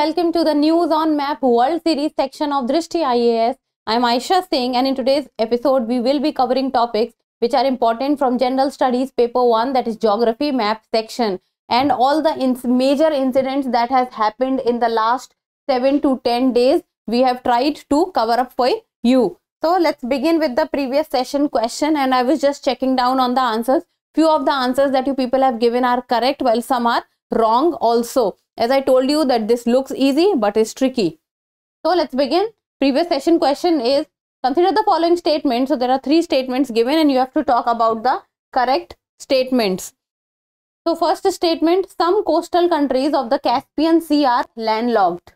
welcome to the News on Map World Series section of Drishti IAS. I am Aisha Singh, and in today's episode we will be covering topics which are important from General Studies Paper 1, that is Geography Map section, and all the major incidents that has happened in the last 7 to 10 days we have tried to cover up for you. So let's begin with the previous session question, and I was just checking down on the answers. Few of the answers that you people have given are correct, while some are wrong also. As I told you that this looks easy but is tricky. So let's begin. Previous session question is, consider the following statements. So there are 3 statements given and you have to talk about the correct statements. So first statement, some coastal countries of the Caspian Sea are landlocked.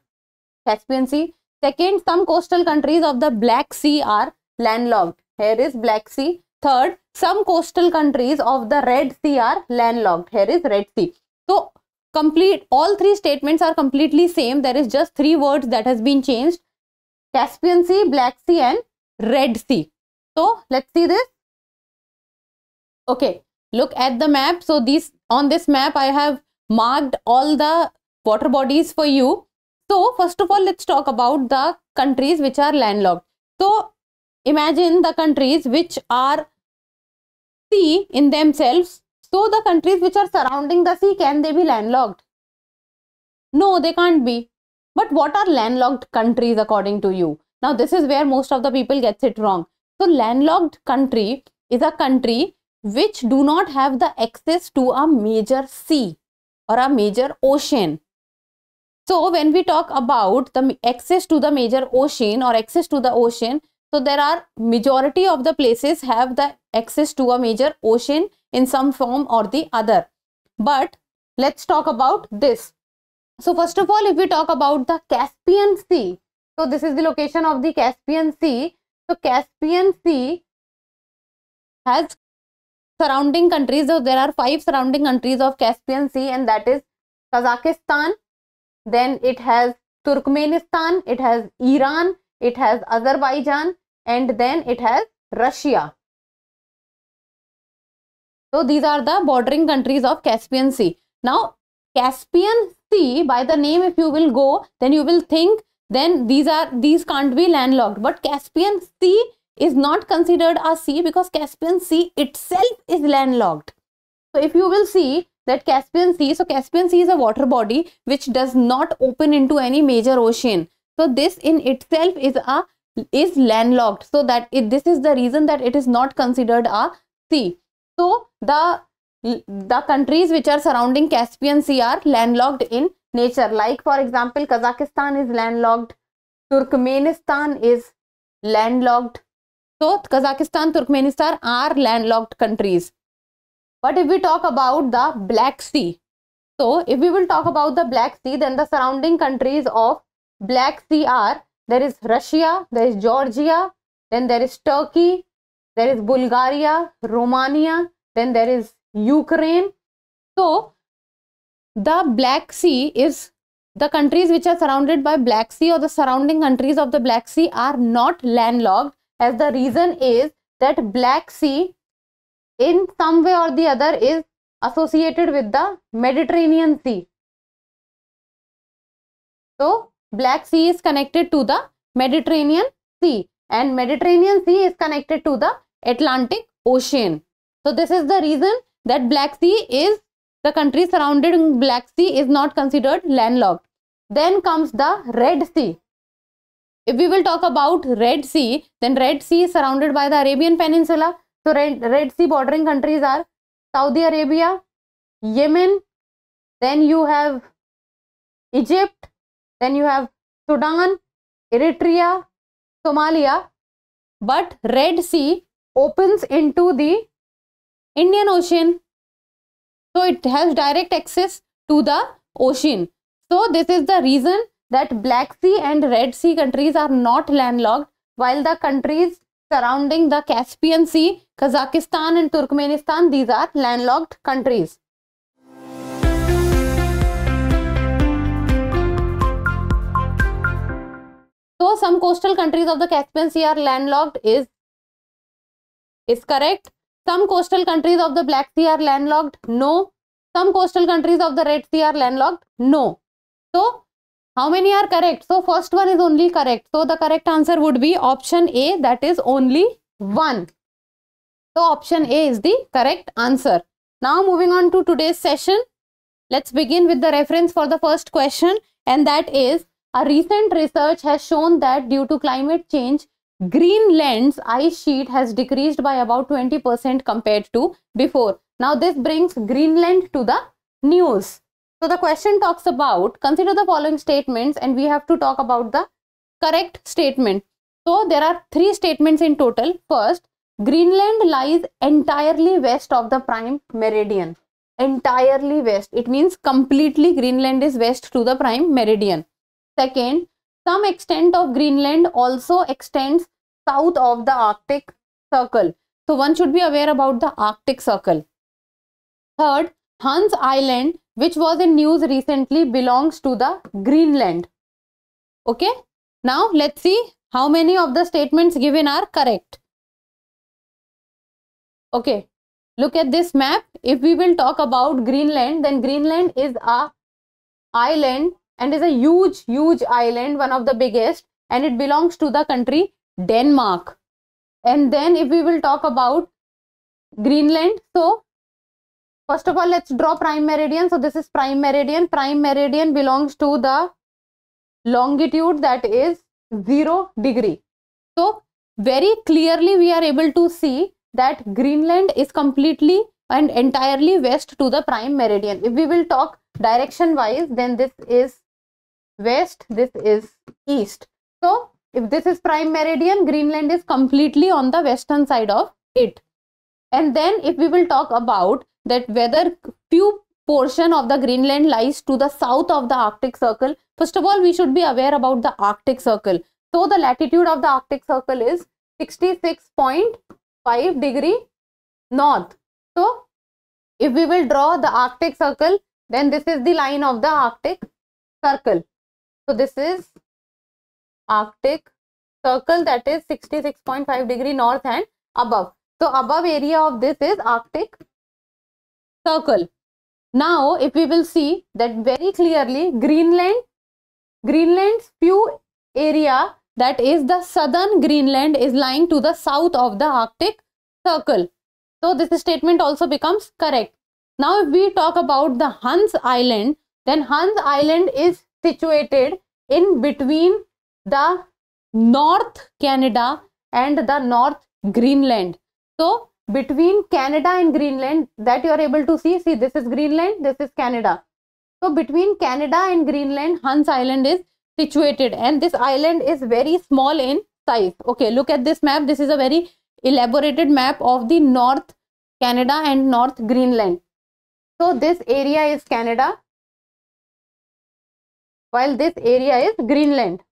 Caspian Sea. Second, some coastal countries of the Black Sea are landlocked. Here is Black Sea. Third, some coastal countries of the Red Sea are landlocked. Here is Red Sea. So complete, all 3 statements are completely same. There is just 3 words that has been changed: Caspian Sea, Black Sea and Red Sea. So let's see this. Okay, look at the map. So on this map I have marked all the water bodies for you. So first of all, let's talk about the countries which are landlocked. So imagine the countries which are sea in themselves. So the countries which are surrounding the sea, can they be landlocked? No, they can't be. But what are landlocked countries according to you? Now this is where most of the people gets it wrong. So landlocked country is a country which do not have the access to a major sea or a major ocean. So when we talk about the access to the major ocean or access to the ocean, so there are majority of the places have the access to a major ocean in some form or the other. But let's talk about this. So first of all, if we talk about the Caspian Sea, so this is the location of the Caspian Sea. So Caspian Sea has surrounding countries. So there are 5 surrounding countries of Caspian Sea, and that is Kazakhstan, then it has Turkmenistan, it has Iran, it has Azerbaijan, and then it has Russia. So these are the bordering countries of Caspian Sea. Now Caspian Sea, by the name if you will go, then you will think then these can't be landlocked. But Caspian Sea is not considered a sea because Caspian Sea itself is landlocked. So if you will see that Caspian Sea, so Caspian Sea is a water body which does not open into any major ocean. So this in itself is landlocked. So that this is the reason that it is not considered a sea. So the countries which are surrounding Caspian Sea are landlocked in nature. Like for example, Kazakhstan is landlocked, Turkmenistan is landlocked. So Kazakhstan, Turkmenistan are landlocked countries. But if we talk about the Black Sea, so if we will talk about the Black Sea, then the surrounding countries of Black Sea are, there is Russia, there is Georgia, then there is Turkey, there is Bulgaria, Romania, then there is Ukraine. So the Black Sea is, the countries which are surrounded by Black Sea or the surrounding countries of the Black Sea are not landlocked, as the reason is that Black Sea in some way or the other is associated with the Mediterranean Sea. So Black Sea is connected to the Mediterranean Sea, and Mediterranean Sea is connected to the Atlantic Ocean. So this is the reason that Black Sea is, the country surrounding Black Sea is not considered landlocked. Then comes the Red Sea. If we will talk about Red Sea, then Red Sea is surrounded by the Arabian Peninsula. So Red Sea bordering countries are Saudi Arabia, Yemen, then you have Egypt, then you have Sudan, Eritrea, Somalia. But Red Sea opens into the Indian Ocean. So it has direct access to the ocean. So this is the reason that Black Sea and Red Sea countries are not landlocked, while the countries surrounding the Caspian Sea, Kazakhstan and Turkmenistan, these are landlocked countries. So some coastal countries of the Caspian Sea are landlocked is correct. Some coastal countries of the Black Sea are landlocked? No. Some coastal countries of the Red Sea are landlocked? No. So How many are correct? So first one is only correct. So the correct answer would be option A, that is only 1. So option A is the correct answer. Now moving on to today's session. Let's begin with the reference for the first question, and that is, a recent research has shown that due to climate change, Greenland's ice sheet has decreased by about 20% compared to before. Now this brings Greenland to the news. So the question talks about, consider the following statements, and we have to talk about the correct statement. So there are 3 statements in total. First, Greenland lies entirely west of the prime meridian. Entirely west. It means completely Greenland is west to the prime meridian. Second, some extent of Greenland also extends south of the Arctic Circle. So one should be aware about the Arctic Circle. Third, Hans Island, which was in news recently, belongs to the Greenland. Okay. Now let's see how many of the statements given are correct. Okay. Look at this map. If we will talk about Greenland, then Greenland is a island and is a huge island, one of the biggest, and it belongs to the country Denmark. And then if we will talk about Greenland, so first of all, let's draw prime meridian. So this is prime meridian. Prime meridian belongs to the longitude that is 0 degree. So very clearly we are able to see that Greenland is completely and entirely west to the prime meridian. If we will talk direction wise, then this is west, this is east. So if this is prime meridian, Greenland is completely on the western side of it. And then if we will talk about that whether few portion of the Greenland lies to the south of the Arctic Circle, first of all we should be aware about the Arctic Circle. So the latitude of the Arctic Circle is 66.5 degree north. So if we will draw the Arctic Circle, then this is the line of the Arctic Circle. So this is Arctic Circle, that is 66.5 degree north and above. So above area of this is Arctic Circle. Now if we will see that very clearly, Greenland's few area, that is the southern Greenland, is lying to the south of the Arctic Circle. So this statement also becomes correct. Now if we talk about the Hans Island, then Hans Island is situated in between the North Canada and the North Greenland. So between Canada and Greenland, that you are able to see this is Greenland, this is Canada. So between Canada and Greenland, Hans Island is situated, and this island is very small in size. Okay, look at this map. This is a very elaborated map of the North Canada and North Greenland. So this area is Canada, while this area is Greenland.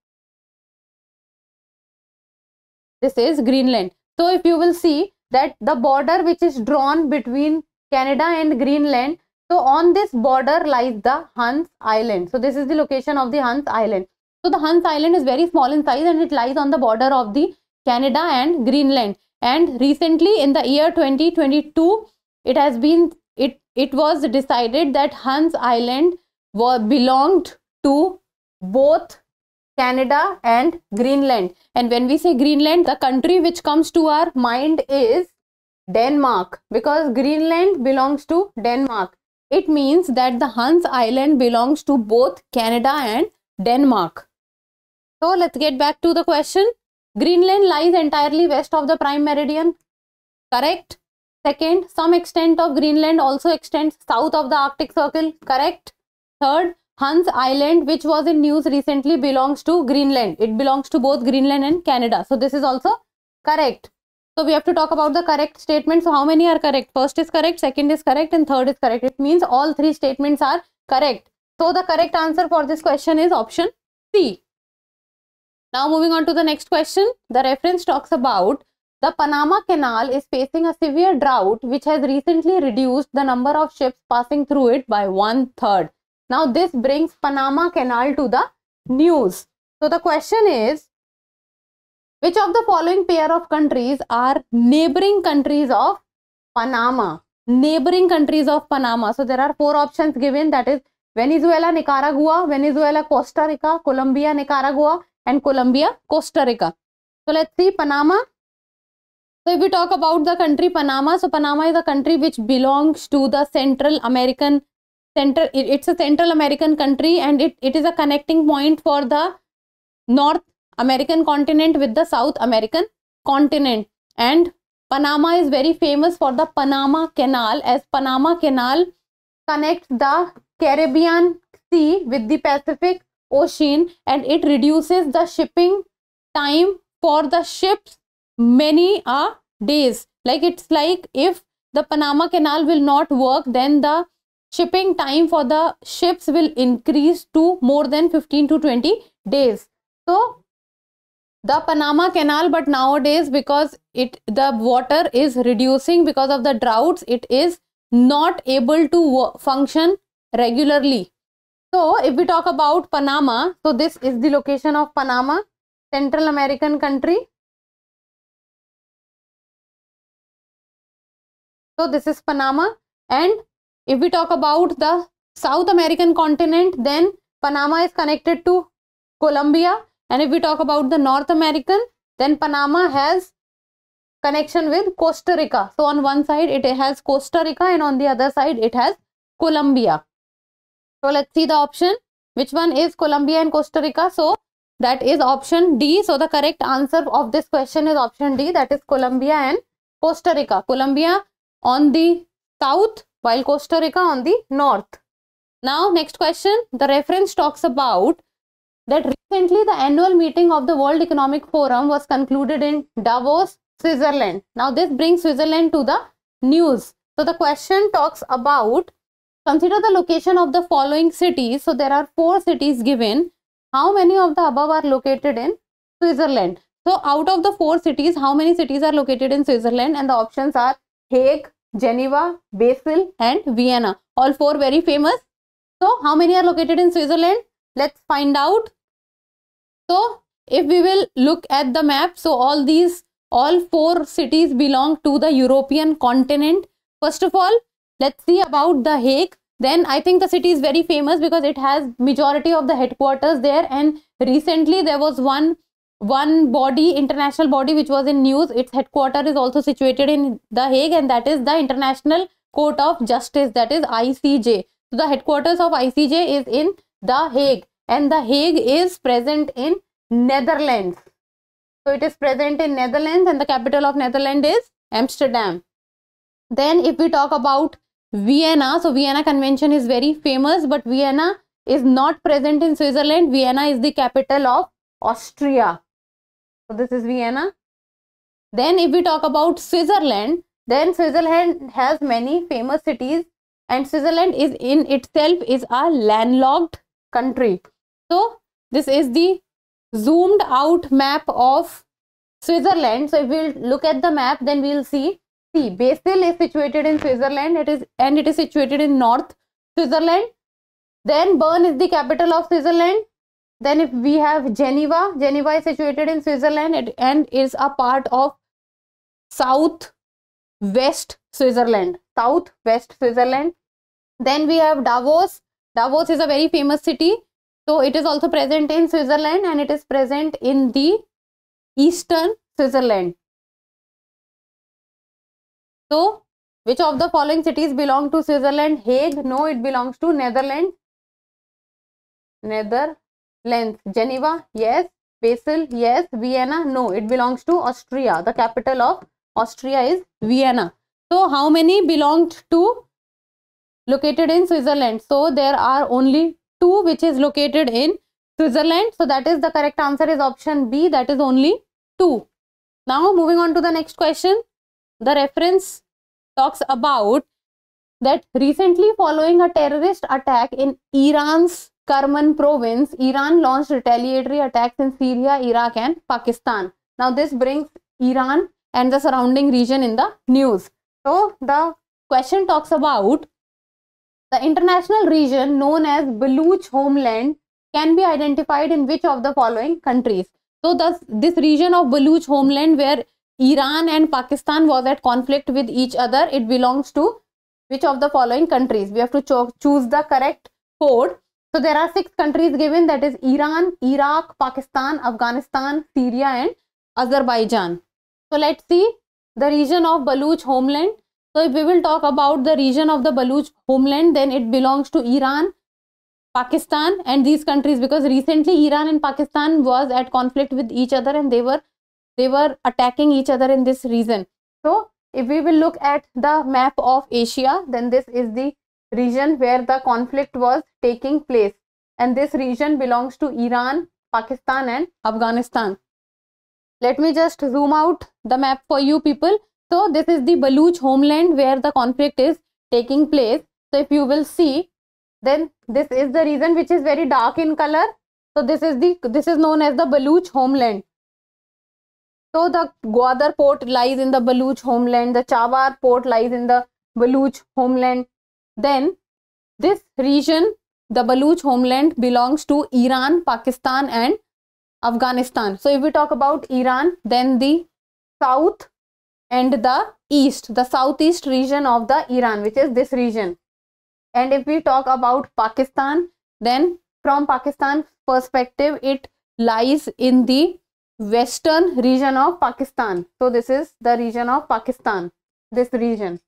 This is Greenland. So if you will see that the border which is drawn between Canada and Greenland, so on this border lies the Hans Island. So this is the location of the Hans Island. So the Hans Island is very small in size and it lies on the border of the Canada and Greenland. And recently in the year 2022, it was decided that Hans Island belonged to both Canada and Greenland. And when we say Greenland, the country which comes to our mind is Denmark, because Greenland belongs to Denmark. It means that the Hans Island belongs to both Canada and Denmark. So let's get back to the question. Greenland lies entirely west of the prime meridian. Correct. Second, some extent of Greenland also extends south of the Arctic Circle. Correct. Third, Hans Island, which was in news recently, belongs to Greenland. It belongs to both Greenland and Canada. So this is also correct. So we have to talk about the correct statement. So how many are correct? First is correct, second is correct, and third is correct. It means all 3 statements are correct. So the correct answer for this question is option C. Now moving on to the next question. The reference talks about the Panama Canal is facing a severe drought which has recently reduced the number of ships passing through it by 1/3. Now this brings Panama Canal to the news. So the question is, which of the following pair of countries are neighboring countries of Panama? Neighboring countries of Panama. So there are 4 options given, that is Venezuela, Nicaragua, Venezuela, Costa Rica, Colombia, Nicaragua, and Colombia, Costa Rica. So let's see Panama. So if we talk about the country Panama, so Panama is a country which belongs to the Central American it's a Central American country, and it is a connecting point for the North American continent with the South American continent. And Panama is very famous for the Panama Canal, as Panama Canal connects the Caribbean Sea with the Pacific Ocean, and it reduces the shipping time for the ships many days. Like, it's like if the Panama Canal will not work, then the shipping time for the ships will increase to more than 15 to 20 days. So the Panama Canal, but nowadays, because the water is reducing because of the droughts, it is not able to function regularly. So if we talk about Panama, so this is the location of Panama, Central American country. So this is Panama. And if we talk about the South American continent, then Panama is connected to Colombia. And if we talk about the North American, then Panama has connection with Costa Rica. So on one side it has Costa Rica, and on the other side it has Colombia. So let's see the option. Which one is Colombia and Costa Rica? So that is option D. So the correct answer of this question is option D, that is Colombia and Costa Rica. Colombia on the south, while Costa Rica on the north. Now next question, the reference talks about that recently the annual meeting of the World Economic Forum was concluded in Davos, Switzerland. Now this brings Switzerland to the news. So the question talks about, consider the location of the following cities. So there are 4 cities given. How many of the above are located in Switzerland? So out of the 4 cities, how many cities are located in Switzerland? And the options are Hague, Geneva, Basel, and Vienna. All 4 very famous. So how many are located in Switzerland? Let's find out. So if we will look at the map, so all 4 cities belong to the European continent. First of all, let's see about the Hague. Then I think the city is very famous because it has majority of the headquarters there, and recently there was one body, international body, which was in news. Its headquarters is also situated in the Hague, and that is the International Court of Justice, that is ICJ. So the headquarters of ICJ is in the Hague, and the Hague is present in Netherlands. So it is present in Netherlands, and the capital of Netherlands is Amsterdam. Then if we talk about Vienna, so Vienna Convention is very famous, but Vienna is not present in Switzerland. Vienna is the capital of Austria. So this is Vienna. Then if we talk about Switzerland, then Switzerland has many famous cities, and Switzerland is in itself is a landlocked country. So this is the zoomed out map of Switzerland. So if we look at the map, then we will see Basel is situated in Switzerland. It is situated in North Switzerland. Then Bern is the capital of Switzerland. Then if we have Geneva is situated in Switzerland and is a part of southwest Switzerland. Then we have Davos. Davos is a very famous city. So it is also present in Switzerland, and it is present in the eastern Switzerland. So which of the following cities belong to Switzerland? Hague? No, it belongs to Netherlands. Geneva? Yes. Basel? Yes. Vienna? No, it belongs to Austria. The capital of Austria is Vienna. So how many belonged to located in Switzerland? So there are only 2 which is located in Switzerland. So that is the correct answer is option B, that is only 2. Now moving on to the next question. The reference talks about that recently following a terrorist attack in Iran's Kerman province, Iran launched retaliatory attacks in Syria, Iraq, and Pakistan. Now this brings Iran and the surrounding region in the news. So the question talks about the international region known as Baluch homeland can be identified in which of the following countries? So this region of Baluch homeland, where Iran and Pakistan was at conflict with each other, it belongs to which of the following countries? We have to choose the correct port. So there are 6 countries given, that is Iran, Iraq, Pakistan, Afghanistan, Syria and Azerbaijan. So let's see the region of Baluch homeland. So if we will talk about the region of the Baluch homeland, then it belongs to Iran, Pakistan and these countries, because recently Iran and Pakistan was at conflict with each other and they were attacking each other in this region. So if we will look at the map of Asia, then this is the region where the conflict was taking place, and this region belongs to Iran, Pakistan and Afghanistan. Let me just zoom out the map for you people. So this is the Baluch homeland where the conflict is taking place. So if you will see, then this is the region which is very dark in color. So this is known as the Baluch homeland. So the Gwadar port lies in the Baluch homeland, the Chawar port lies in the Baluch homeland. Then this region, the Baluch homeland, belongs to Iran, Pakistan and Afghanistan. So if we talk about Iran, then the south and the east, the southeast region of the Iran, which is this region. And if we talk about Pakistan, then from Pakistan's perspective, it lies in the western region of Pakistan. So this is the region of Pakistan, this region.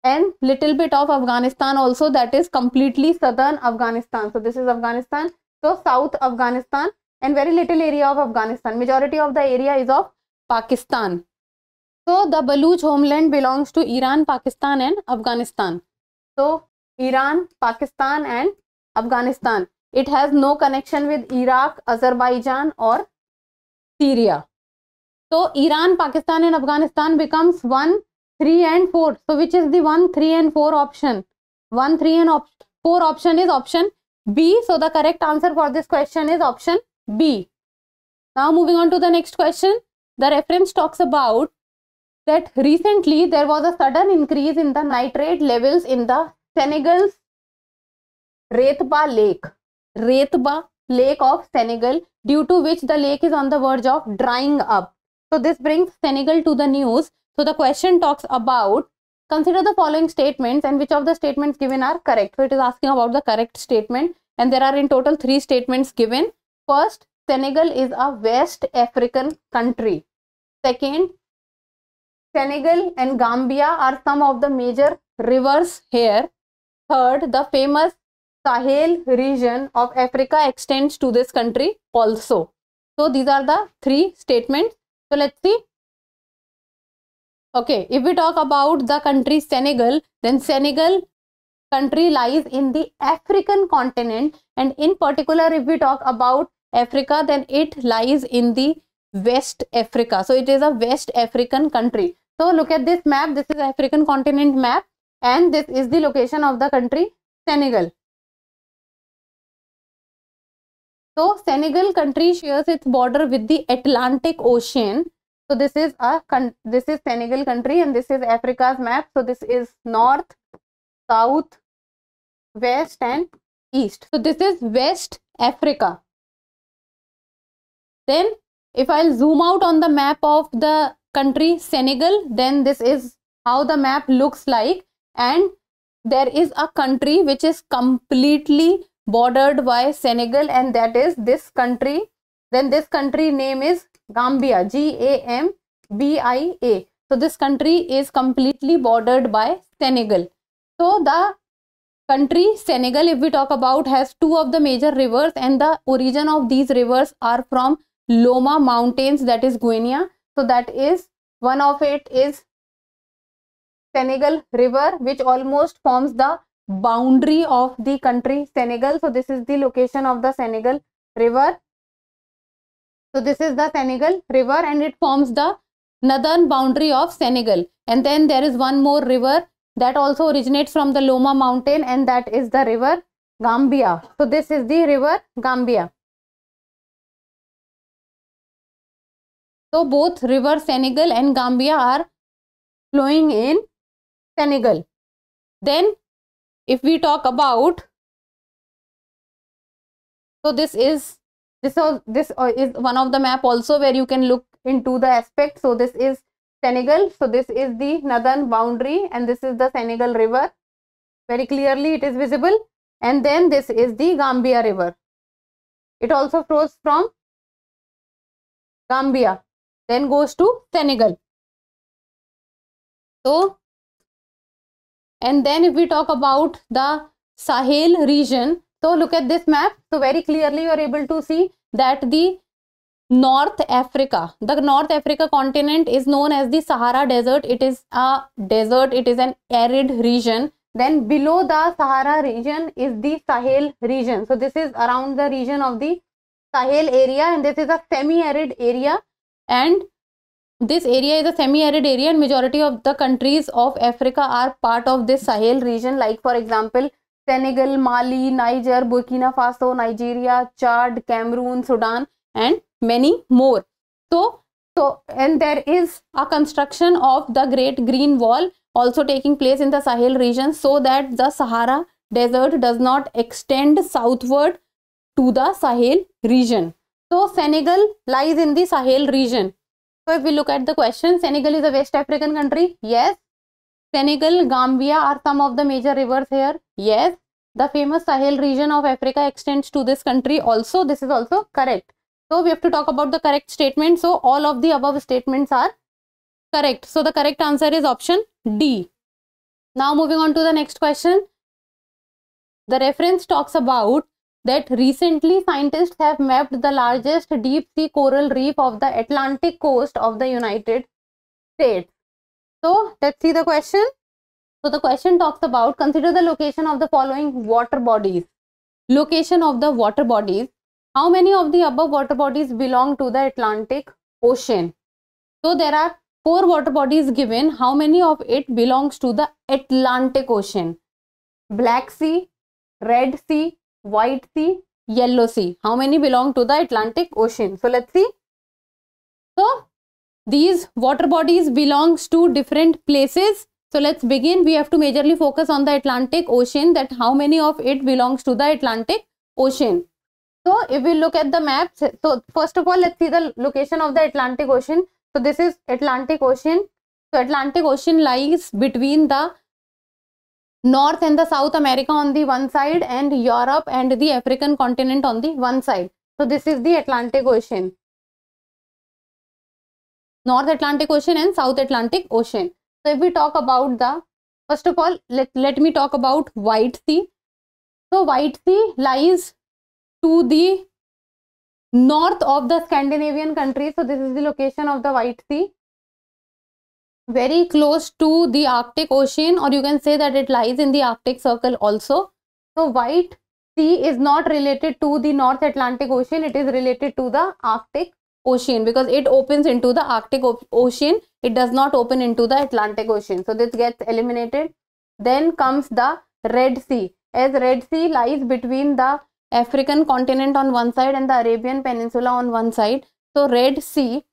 And little bit of Afghanistan also, that is completely southern Afghanistan. So this is Afghanistan. So South Afghanistan and very little area of Afghanistan. Majority of the area is of Pakistan. So the Baluch homeland belongs to Iran, Pakistan and Afghanistan. So Iran, Pakistan and Afghanistan. It has no connection with Iraq, Azerbaijan or Syria. So Iran, Pakistan and Afghanistan becomes 1, 3 and 4. So which is the 1, 3 and 4 option? 1, 3 and 4 option is option B. So the correct answer for this question is option B. Now moving on to the next question. The reference talks about that recently there was a sudden increase in the nitrate levels in the Senegal's Retba Lake of Senegal, due to which the lake is on the verge of drying up. So this brings Senegal to the news. So the question talks about, consider the following statements and which of the statements given are correct. So it is asking about the correct statement, and there are in total 3 statements given. First, Senegal is a West African country. Second, Senegal and Gambia are some of the major rivers here. Third, the famous Sahel region of Africa extends to this country also. So these are the 3 statements. So let's see. Okay, if we talk about the country Senegal, then Senegal country lies in the African continent, and in particular if we talk about Africa, then it lies in the West Africa. So it is a West African country. So look at this map. This is African continent map and this is the location of the country Senegal. So Senegal country shares its border with the Atlantic Ocean. So this is Senegal country and this is Africa's map. So this is north, south, west and east. So this is West Africa. Then if I'll zoom out on the map of the country Senegal, then this is how the map looks like, and there is a country which is completely bordered by Senegal, and that is this country. Then this country name is Gambia, Gambia. So this country is completely bordered by Senegal. So the country Senegal, if we talk about, has 2 of the major rivers, and the origin of these rivers are from Loma mountains, that is Guinea. So that is, one of it is Senegal river, which almost forms the boundary of the country Senegal. So this is the location of the Senegal river. So this is the Senegal river and it forms the northern boundary of Senegal. And then there is one more river that also originates from the Loma mountain, and that is the river Gambia. So this is the river Gambia. So both river Senegal and Gambia are flowing in Senegal. Then if we talk about, so this is one of the map also where you can look into the aspect. So this is Senegal. So this is the northern boundary and this is the Senegal river. Very clearly it is visible. and then this is the Gambia river. It also flows from Gambia, then goes to Senegal. So, and then if we talk about the Sahel region, so look at this map. So very clearly you are able to see that the North Africa continent is known as the Sahara Desert. It is a desert, it is an arid region. Then below the Sahara region is the Sahel region. So this is around the region of the Sahel area, and this is a semi-arid area, and this area is a semi-arid area, and majority of the countries of Africa are part of this Sahel region, like for example Senegal, Mali, Niger, Burkina Faso, Nigeria, Chad, Cameroon, Sudan, and many more. So and there is a construction of the Great Green Wall also taking place in the Sahel region, so that the Sahara Desert does not extend southward to the Sahel region. So Senegal lies in the Sahel region. So if we look at the question, Senegal is a West African country. Yes. Senegal, Gambia are some of the major rivers here. Yes. The famous Sahel region of Africa extends to this country also. This is also correct. So we have to talk about the correct statement. So all of the above statements are correct. So the correct answer is option D. Now moving on to the next question. The reference talks about that recently scientists have mapped the largest deep sea coral reef of the Atlantic coast of the United States. So let's see the question. So the question talks about, consider the location of the following water bodies. Location of the water bodies. How many of the above water bodies belong to the Atlantic Ocean? So there are 4 water bodies given. How many of it belongs to the Atlantic Ocean? Black Sea, Red Sea, White Sea, Yellow Sea. How many belong to the Atlantic Ocean? So let's see. So these water bodies belongs to different places. So let's begin. We have to majorly focus on the Atlantic Ocean, that how many of it belongs to the Atlantic Ocean. So if we look at the map, so first of all, let's see the location of the Atlantic Ocean. So this is Atlantic Ocean. So Atlantic Ocean lies between the North and the South America on the one side, and Europe and the African continent on the one side. So this is the Atlantic Ocean. North Atlantic Ocean and South Atlantic Ocean. So if we talk about the, first of all, let me talk about White Sea. So White Sea lies to the north of the Scandinavian countries. So this is the location of the White Sea. Very close to the Arctic Ocean, or you can say that it lies in the Arctic Circle also. So White Sea is not related to the North Atlantic Ocean. It is related to the Arctic Ocean because it opens into the Arctic Ocean. It does not open into the Atlantic Ocean. So this gets eliminated. Then comes the Red Sea. As Red Sea lies between the African continent on one side and the Arabian Peninsula on one side. So Red Sea,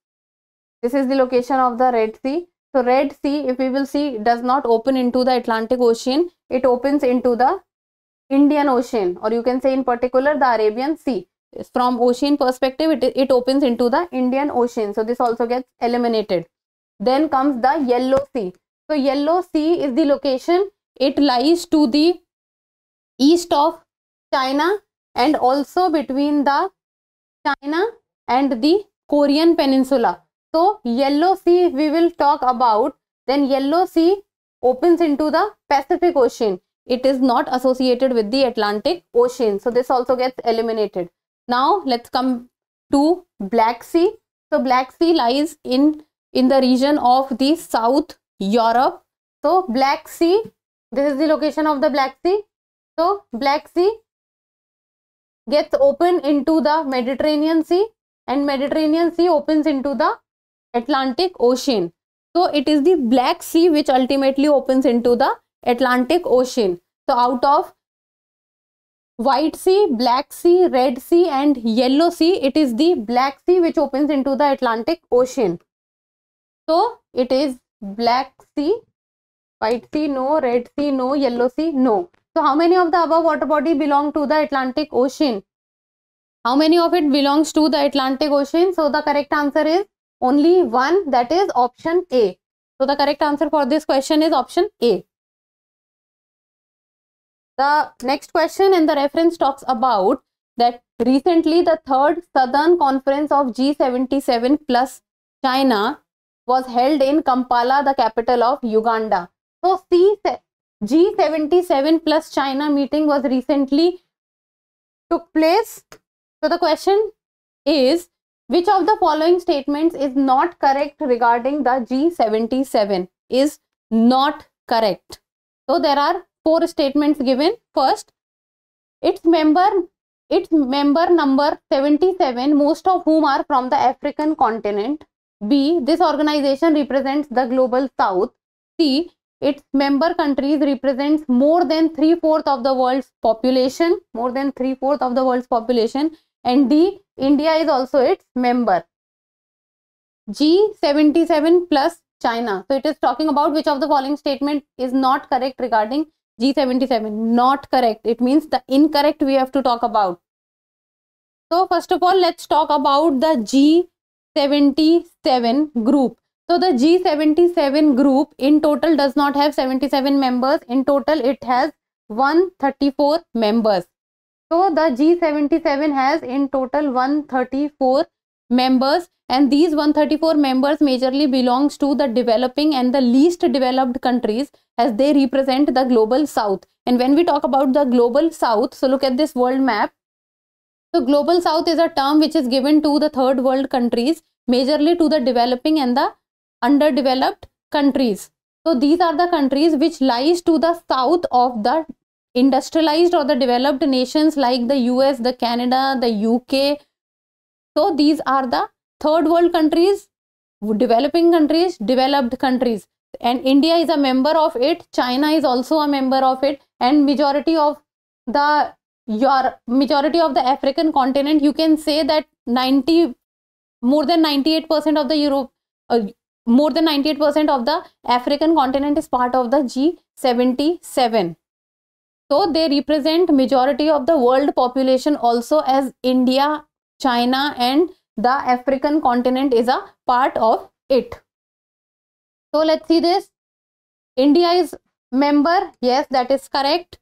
this is the location of the Red Sea. So Red Sea, if we will see, does not open into the Atlantic Ocean. It opens into the Indian Ocean, or you can say in particular the Arabian Sea. From ocean perspective, it opens into the Indian Ocean. So this also gets eliminated. Then comes the Yellow Sea. So Yellow Sea is the location. It lies to the east of China and also between the China and the Korean Peninsula. So Yellow Sea we will talk about, then Yellow Sea opens into the Pacific Ocean. It is not associated with the Atlantic Ocean. So this also gets eliminated. Now let's come to Black Sea. So Black Sea lies in the region of the South Europe. So Black Sea, this is the location of the Black Sea. So Black Sea gets open into the Mediterranean Sea, and Mediterranean Sea opens into the Atlantic Ocean. So it is the Black Sea which ultimately opens into the Atlantic Ocean. So out of White Sea, Black Sea, Red Sea and Yellow Sea, it is the Black Sea which opens into the Atlantic Ocean. So it is Black Sea, White Sea no, Red Sea no, Yellow Sea no. So how many of the above water body belong to the Atlantic Ocean? How many of it belongs to the Atlantic Ocean? So the correct answer is only one, that is option A. So the correct answer for this question is option A. The next question and the reference talks about that recently the third Southern Conference of G77 plus China was held in Kampala, the capital of Uganda. So G77 plus China meeting was recently took place. So the question is, which of the following statements is not correct regarding the G77? Is not correct. So there are 4 statements given. First, its member number 77, most of whom are from the African continent. B, this organization represents the global south. C, its member countries represents more than 3/4 of the world's population, and D, India is also its member. G77 plus China. So it is talking about which of the following statement is not correct regarding G77. Not correct. It means the incorrect we have to talk about. So first of all, let's talk about the G77 group. So the G77 group in total does not have 77 members. In total, it has 134 members. So the G77 has in total 134 members, and these 134 members majorly belongs to the developing and the least developed countries, as they represent the global south. And when we talk about the global south, so look at this world map. So global south is a term which is given to the third world countries, majorly to the developing and the underdeveloped countries. So these are the countries which lies to the south of the industrialized or the developed nations like the US, the Canada, the UK. So these are the third world countries, developing countries, developed countries, and India is a member of it. China is also a member of it, and majority of the African continent, you can say that more than 98% of the more than 98% of the African continent is part of the G77. So they represent majority of the world population also, as India, China and the African continent is a part of it. So let's see this. India is member. Yes, that is correct.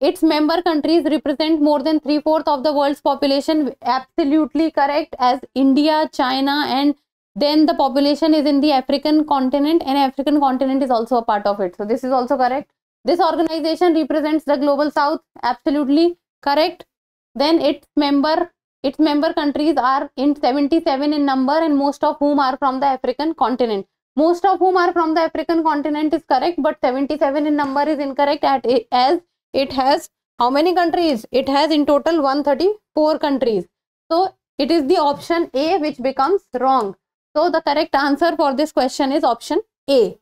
Its member countries represent more than 3/4 of the world's population. Absolutely correct, as India, China and then the population is in the African continent, and African continent is also a part of it. So this is also correct. This organization represents the global south. Absolutely correct. Then its member countries are in 77 in number, and most of whom are from the African continent. Most of whom are from the African continent is correct, but 77 in number is incorrect, as it has how many countries? It has in total 134 countries. So it is the option A which becomes wrong. So the correct answer for this question is option A.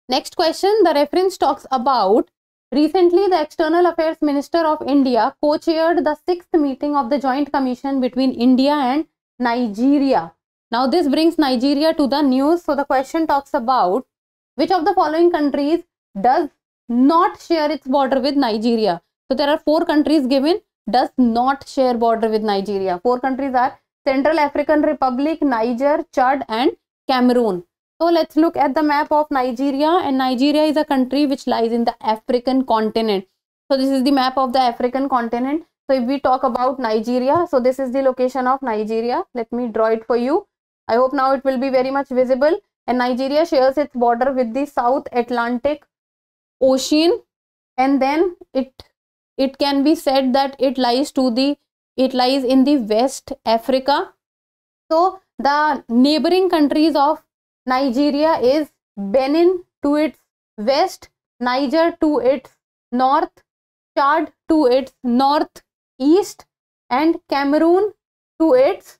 Next question, the reference talks about recently the External Affairs Minister of India co-chaired the 6th meeting of the Joint Commission between India and Nigeria. Now this brings Nigeria to the news. So the question talks about which of the following countries does not share its border with Nigeria. So there are 4 countries given, does not share border with Nigeria. 4 countries are Central African Republic, Niger, Chad and Cameroon. So let's look at the map of Nigeria, and Nigeria is a country which lies in the African continent. So this is the map of the African continent. So if we talk about Nigeria, so this is the location of Nigeria. Let me draw it for you. I hope now it will be very much visible. And Nigeria shares its border with the South Atlantic Ocean, and then it can be said that it lies in the West Africa. So the neighboring countries of Nigeria is Benin to its west, Niger to its north, Chad to its northeast and Cameroon to its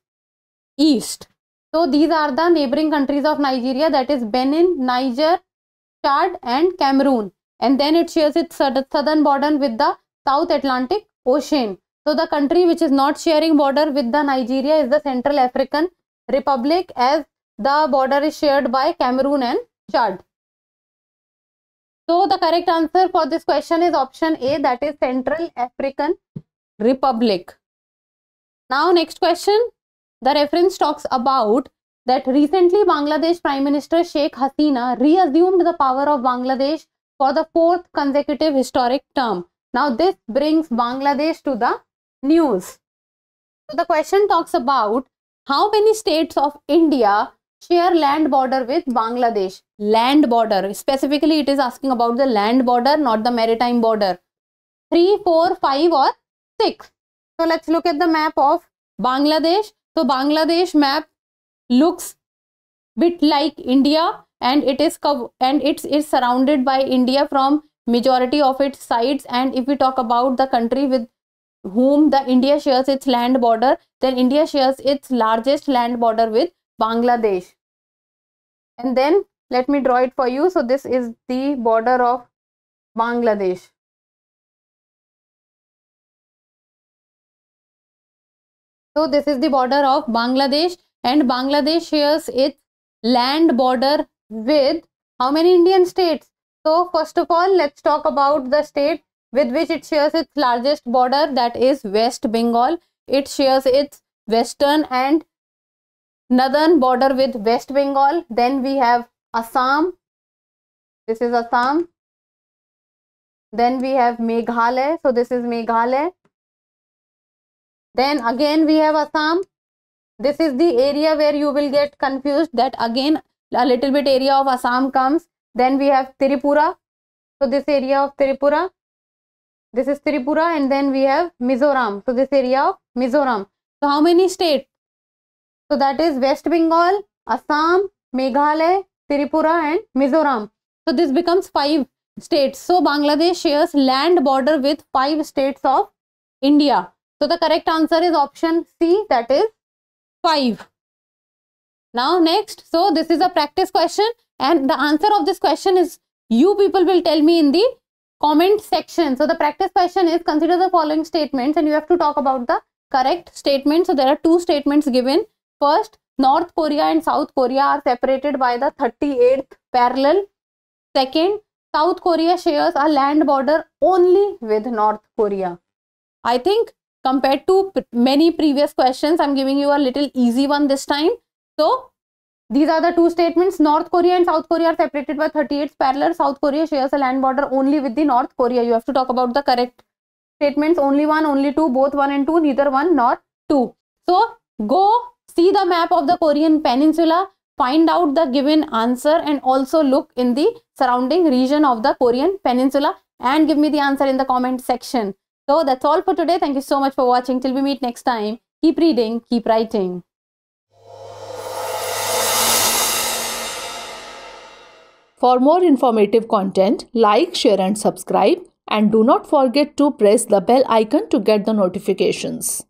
east. So these are the neighboring countries of Nigeria, that is Benin, Niger, Chad and Cameroon. And then it shares its southern border with the South Atlantic Ocean. So the country which is not sharing border with the Nigeria is the Central African Republic, as the border is shared by Cameroon and Chad. So the correct answer for this question is option A, that is Central African Republic. Now next question, the reference talks about that recently Bangladesh Prime Minister Sheikh Hasina reassumed the power of Bangladesh for the 4th consecutive historic term. Now this brings Bangladesh to the news. So the question talks about how many states of India share land border with Bangladesh. Land border. Specifically, it is asking about the land border, not the maritime border. 3, 4, 5 or 6. So let's look at the map of Bangladesh. So Bangladesh map looks bit like India, and it is surrounded by India from majority of its sides. And if we talk about the country with whom the India shares its land border, then India shares its largest land border with Bangladesh. And then let me draw it for you. So this is the border of Bangladesh. So this is the border of Bangladesh, and Bangladesh shares its land border with how many Indian states? So first of all, let's talk about the state with which it shares its largest border, that is West Bengal. It shares its western and northern border with West Bengal. Then we have Assam. This is Assam. Then we have Meghalaya. So this is Meghalaya. Then again we have Assam. This is the area where you will get confused, that again a little bit area of Assam comes. Then we have Tripura. So this area of Tripura. This is Tripura, and then we have Mizoram. So this area of Mizoram. So how many states? So that is West Bengal, Assam, Meghalaya, Tripura and Mizoram. So this becomes 5 states. So Bangladesh shares land border with 5 states of India. So the correct answer is option C, that is 5. Now next, so this is a practice question, and the answer of this question is, you people will tell me in the comment section. So the practice question is, consider the following statements and you have to talk about the correct statement. So there are 2 statements given. First, North Korea and South Korea are separated by the 38th parallel. Second, South Korea shares a land border only with North Korea. I think compared to many previous questions, I'm giving you a little easy one this time. So these are the 2 statements. North Korea and South Korea are separated by 38th parallel. South Korea shares a land border only with the North Korea. You have to talk about the correct statements. Only 1, only 2, both 1 and 2, neither 1 nor 2. So go see the map of the Korean Peninsula, find out the given answer, and also look in the surrounding region of the Korean Peninsula and give me the answer in the comment section. So that's all for today. Thank you so much for watching. Till we meet next time, keep reading, keep writing. For more informative content, like, share and subscribe, and do not forget to press the bell icon to get the notifications.